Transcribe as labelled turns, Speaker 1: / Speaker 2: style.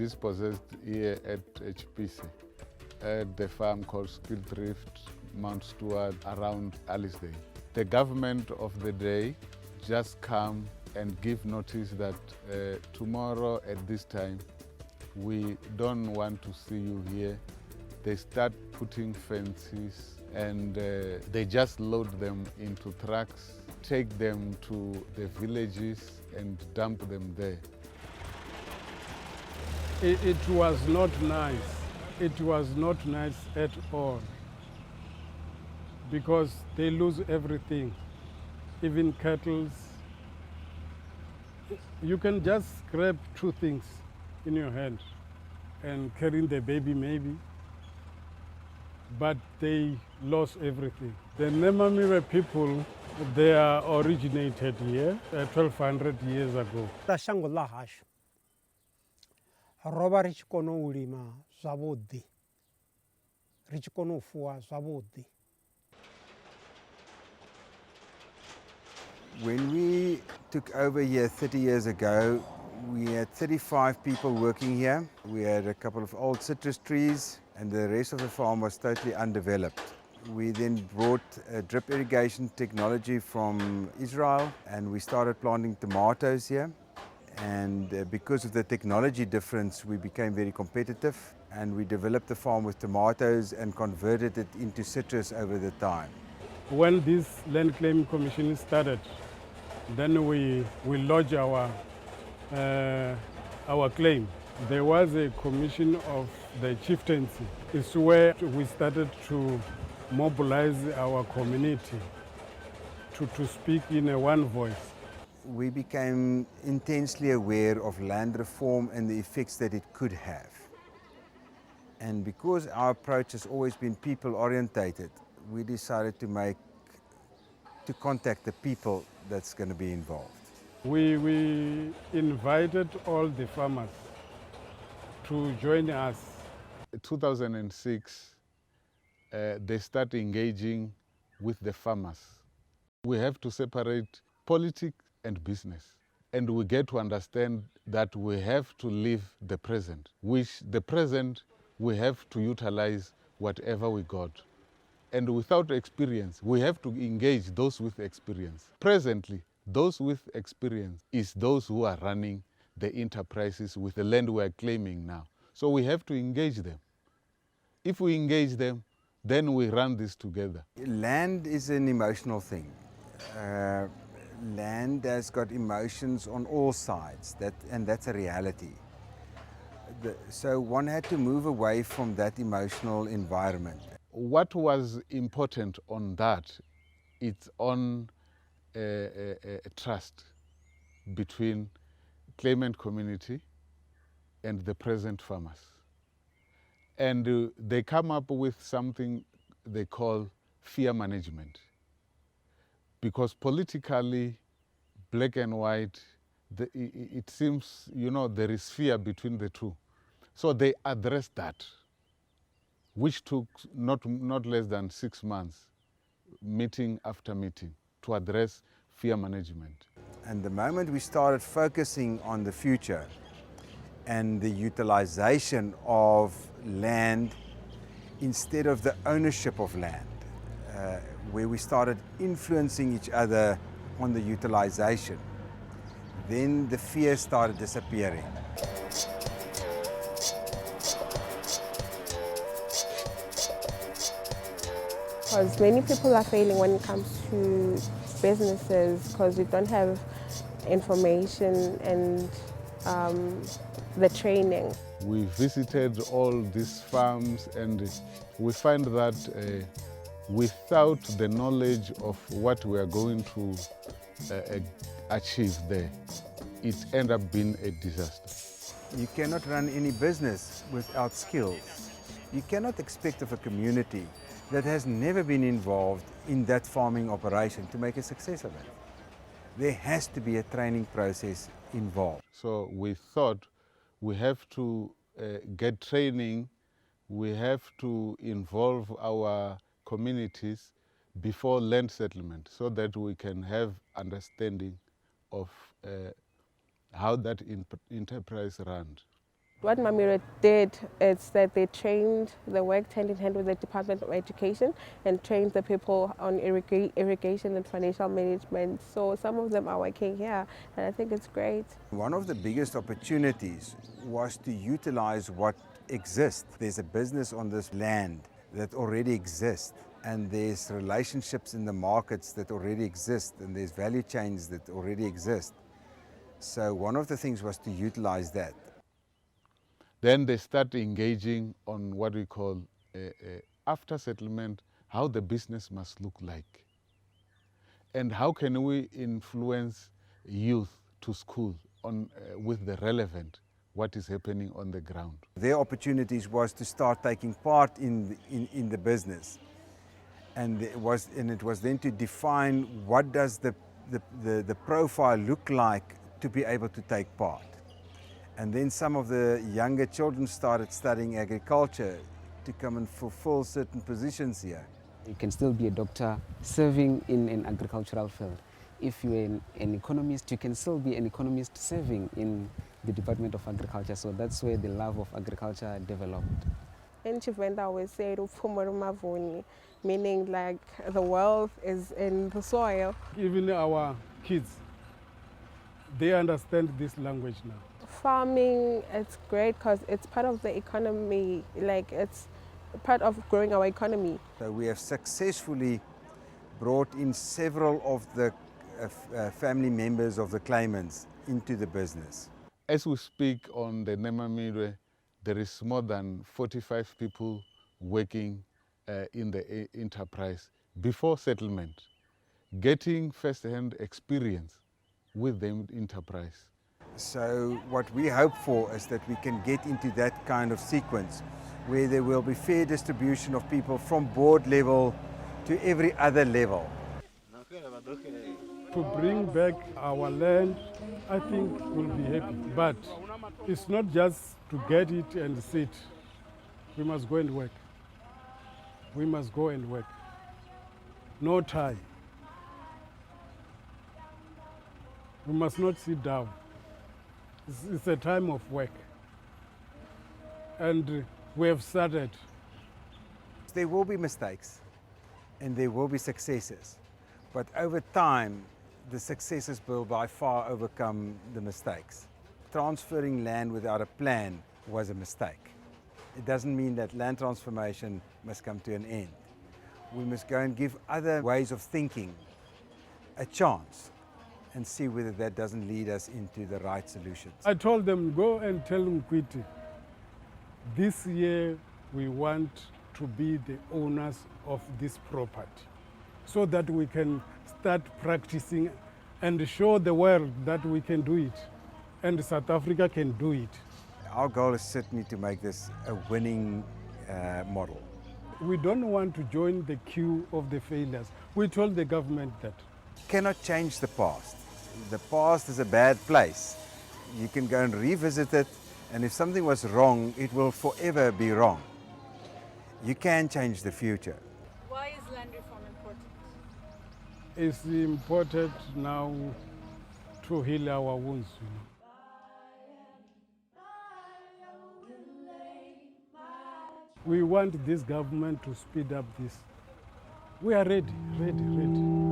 Speaker 1: dispossessed here at HPC, at the farm called Skilthrift, Mount Stewart, around Alisday. The government of the day just come and give notice that tomorrow at this time, we don't want to see you here. They start putting fences and they just load them into trucks, take them to the villages and dump them there.
Speaker 2: It was not nice. It was not nice at all, because they lose everything, even cattle. You can just grab 2 things in your hand and carrying the baby maybe, but they lost everything. The Namamilwe people, they are originated here 1200 years ago.
Speaker 3: Shango ḽa hashu ro vha ri tshi kona u lima zwavhuḓi, ri tshi kona u fuwa zwavhuḓi.
Speaker 4: When we took over here 30 years ago, we had 35 people working here. We had a couple of old citrus trees and the rest of the farm was totally undeveloped. We then brought drip irrigation technology from Israel and we started planting tomatoes here. And because of the technology difference, we became very competitive and we developed the farm with tomatoes and converted it into citrus over the time.
Speaker 2: When this land claim commission started, then we lodged our claim. There was a commission of the chieftaincy. It's where we started to mobilize our community to speak in one voice.
Speaker 4: We became intensely aware of land reform and the effects that it could have. And because our approach has always been people-orientated, we decided to contact the people that's going to be involved.
Speaker 2: We invited all the farmers to join us.
Speaker 1: In 2006, they start engaging with the farmers. We have to separate politics and business. And we get to understand that we have to live the present, which the present we have to utilize whatever we got. And without experience, we have to engage those with experience. Presently, those with experience is those who are running the enterprises with the land we are claiming now. So we have to engage them. If we engage them, then we run this together.
Speaker 4: Land is an emotional thing. Land has got emotions on all sides, and that's a reality. So one had to move away from that emotional environment.
Speaker 1: What was important on that, it's on a trust between claimant community and the present farmers. And they come up with something they call fear management. Because politically, black and white, it seems, there is fear between the two. So they addressed that, which took not less than 6 months, meeting after meeting, to address fear management.
Speaker 4: And the moment we started focusing on the future and the utilization of land instead of the ownership of land, where we started influencing each other on the utilization, then the fear started disappearing.
Speaker 5: Because many people are failing when it comes to businesses because we don't have information and the training.
Speaker 1: We visited all these farms and we find that without the knowledge of what we are going to achieve there, it ends up being a disaster.
Speaker 4: You cannot run any business without skills. You cannot expect of a community that has never been involved in that farming operation to make a success of it. There has to be a training process involved.
Speaker 1: So we thought we have to get training, we have to involve our communities before land settlement so that we can have understanding of how that enterprise runs.
Speaker 5: What Namamilwe did is that they they worked hand in hand with the Department of Education and trained the people on irrigation and financial management. So some of them are working here, and I think it's great.
Speaker 4: One of the biggest opportunities was to utilize what exists. There's a business on this land that already exists, and there's relationships in the markets that already exist, and there's value chains that already exist. So one of the things was to utilize that.
Speaker 1: Then they start engaging on what we call after settlement, how the business must look like. And how can we influence youth to school on, with the relevant, what is happening on the ground.
Speaker 4: Their opportunities was to start taking part in the business. And it was then to define what does the profile look like to be able to take part. And then some of the younger children started studying agriculture to come and fulfill certain positions here.
Speaker 6: You can still be a doctor serving in an agricultural field. If you're an economist, you can still be an economist serving in the Department of Agriculture. So that's where the love of agriculture developed.
Speaker 5: And Chief Venda always said, meaning like the wealth is in the soil.
Speaker 2: Even our kids, they understand this language now.
Speaker 5: Farming, it's great because it's part of the economy, like it's part of growing our economy.
Speaker 4: So we have successfully brought in several of the family members of the claimants into the business.
Speaker 1: As we speak on the Namamilwe, there is more than 45 people working in the enterprise before settlement, getting first-hand experience with the enterprise.
Speaker 4: So what we hope for is that we can get into that kind of sequence where there will be fair distribution of people from board level to every other level.
Speaker 2: To bring back our land, I think we'll be happy. But it's not just to get it and sit. We must go and work. We must go and work. No time. We must not sit down. It's a time of work. And we have started.
Speaker 4: There will be mistakes and there will be successes. But over time, the successes will by far overcome the mistakes. Transferring land without a plan was a mistake. It doesn't mean that land transformation must come to an end. We must go and give other ways of thinking a chance and see whether that doesn't lead us into the right solutions.
Speaker 2: I told them, go and tell Mkwiti, this year we want to be the owners of this property so that we can start practicing and show the world that we can do it and South Africa can do it.
Speaker 4: Our goal is certainly to make this a winning model.
Speaker 2: We don't want to join the queue of the failures. We told the government that.
Speaker 4: Cannot change the past. The past is a bad place. You can go and revisit it, and if something was wrong, it will forever be wrong. You can change the future.
Speaker 7: Why is land reform important?
Speaker 2: It's important now to heal our wounds. We want this government to speed up this. We are ready, ready, ready.